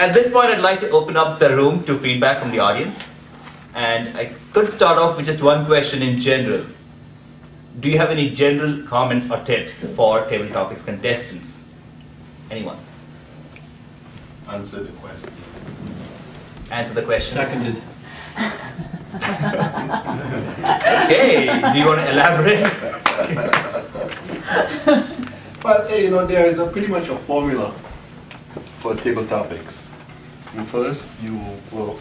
At this point, I'd like to open up the room to feedback from the audience. And I could start off with just one question in general. Do you have any general comments or tips for Table Topics contestants? Anyone? Answer the question. Answer the question. Seconded. Okay, do you want to elaborate? Well, you know, there is pretty much a formula for table topics. First, you will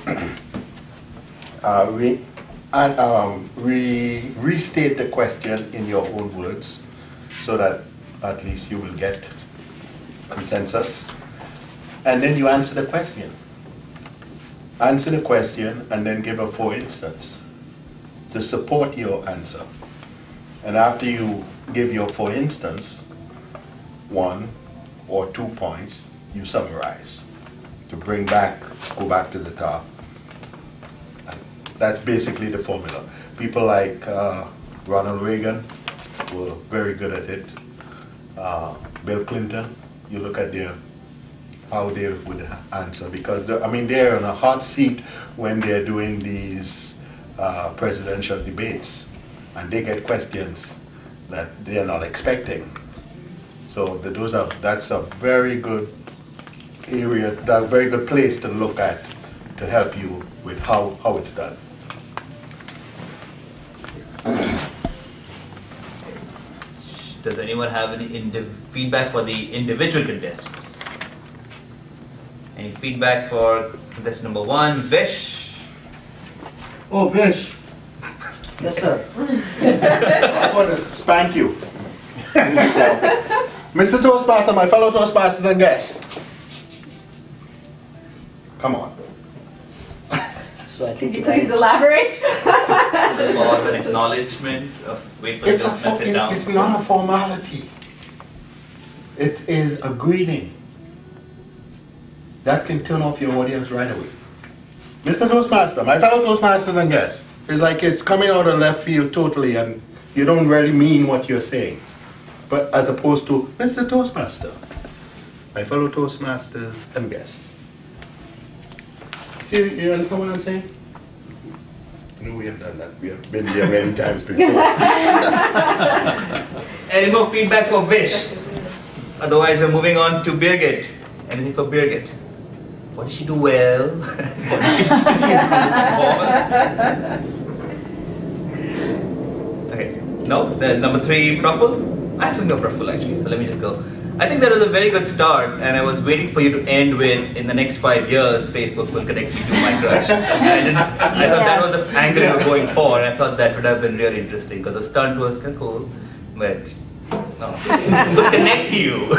restate the question in your own words so that at least you will get consensus. And then you answer the question. Answer the question and then give a for instance to support your answer. And after you give your for instance, 1 or 2 points, you summarize to go back to the top. That's basically the formula. People like Ronald Reagan were very good at it. Bill Clinton, you look at how they would answer, because they're on a hot seat when they're doing these presidential debates, and they get questions that they're not expecting. So that's a very good area, a very good place to look at to help you with how it's done. Does anyone have any feedback for the individual contestants? Any feedback for contestant number 1, Vish? Oh, Vish. Yes, sir. I want to spank you. Mr. Toastmaster, my fellow Toastmasters and guests. Come on. So I Could think you please elaborate? The pause and acknowledgement. Wait for the Toastmaster to sit down. It's not a formality. It is a greeting. That can turn off your audience right away. Mr. Toastmaster, my fellow Toastmasters and guests, it's like it's coming out of left field totally and you don't really mean what you're saying. But as opposed to, Mr. Toastmaster, my fellow Toastmasters and guests. See, you understand what I'm saying? No, we have done that. We have been here many times before. Any more feedback for Vish? Otherwise, we're moving on to Birgit. Anything for Birgit? What did she do well? What did she do wrong? Okay, no? The number 3, Praful? I have some no Praful actually, so let me just go. I think that was a very good start, and I was waiting for you to end with, in the next 5 years, Facebook will connect me to my crush. I thought that was the angle you were going for, and I thought that would have been really interesting, because the stunt was kind of cool, but no. It will connect to you.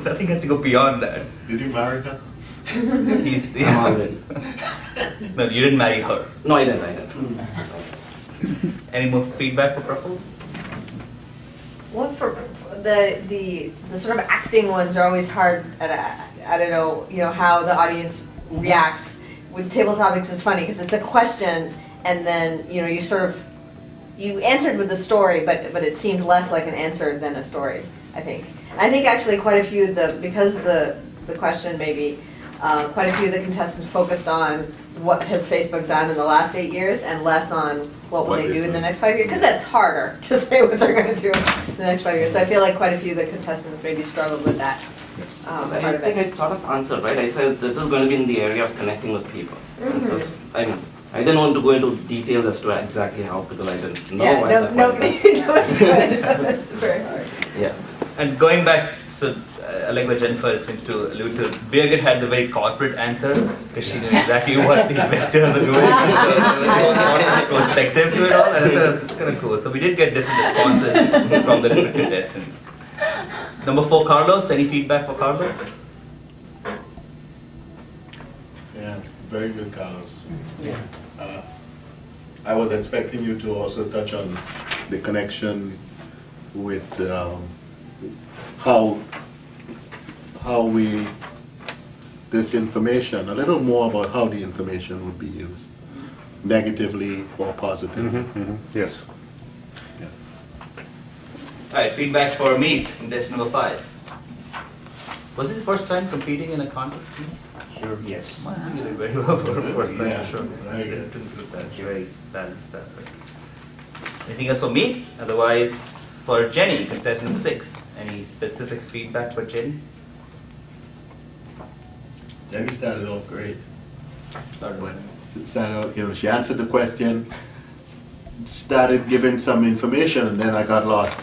Nothing has to go beyond that. Did you marry her? I'm already. No, you didn't marry her. No, I didn't. Any more feedback for Praful? Well, for the sort of acting ones are always hard. I don't know, how the audience reacts. With table topics is funny because it's a question, and then you answered with a story, but it seemed less like an answer than a story. I think actually quite a few because the question maybe quite a few of the contestants focused on what has Facebook done in the last 8 years and less on what will they do in the next 5 years, because that's harder to say what they're going to do in the next 5 years. So I feel like quite a few of the contestants maybe struggled with that part I of think it. I sort of answered, right? I said that is going to be in the area of connecting with people. I didn't want to go into details as to exactly how, because I didn't know. Yeah, nobody knows. It's very hard. Yes. And going back, so I like what Jennifer seems to allude to, Birgit had the very corporate answer, because she knew exactly what the investors are doing. So there was a lot of perspective to it all, and that was kind of cool. So we did get different responses from the different contestants. Number 4, Carlos. Any feedback for Carlos? Yeah, very good, Carlos. I was expecting you to also touch on the connection with how this information, a little more about how the information would be used, negatively or positively. Yes. Alright, feedback for me, contestant number 5. Was this the first time competing in a contest? Sure, yes. Well, I think you did very well for the first time, Yeah, for sure. very good. Very balanced, that's it. Anything else for me? Otherwise, for Jenny, contestant number 6, any specific feedback for Jenny? Jenny started off great. Started with. Started out, she answered the question, started giving some information, and then I got lost.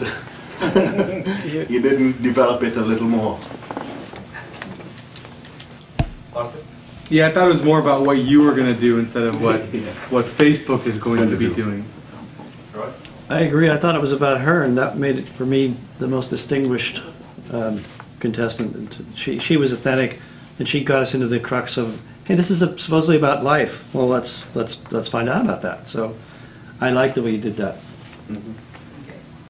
You didn't develop it a little more. Arthur? Yeah, I thought it was more about what you were going to do instead of what Yeah. what Facebook is going to be do. doing. Roy? I agree. I thought it was about her, and that made it, for me, the most distinguished contestant. She was authentic, and she got us into the crux of, hey, this is supposedly about life. Well, let's find out about that. So I like the way you did that. Mhm.